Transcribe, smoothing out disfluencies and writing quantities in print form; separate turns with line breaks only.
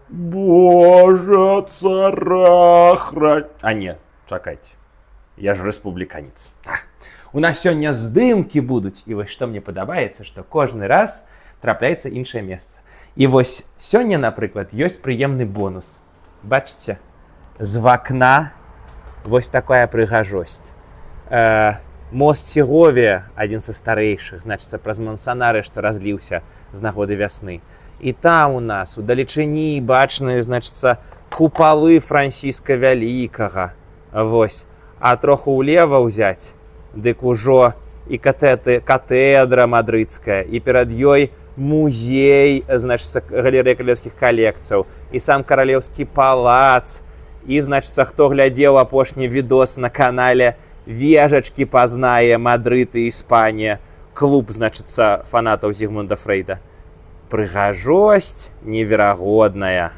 Божа, цара хрань. А не, чакайце. Я ж рэспубліканец. У нас сёння здымкі будуць. І вось што мне падабаецца, што кожны раз трапляецца іншае месца. І вось сёння, напрыклад, ёсць прыемны бонус. Бачыце, з вакна вось такая прыгажосць. Мост Сеговія, адзін са старэйшых, значыцца, праз Мансанары, што разліўся з нагоды вясны. І там у нас удалечыні бачныя, значыцца, купалы Франціска Вялікага. Вось. А троху ўлева ўзяць, дык ужо і катэдра мадрыдская, і перад ёй музей, значыцца, галерэя каралеўскіх калекцыяў, і сам каралеўскі палац, і, значыцца, хто глядзеў апошні відос на канале «Вежачкі пазнае Мадрыд і Іспанія», клуб, значыцца, фанатаў Зігмунда Фрейда. Прыгажосць неверагодная.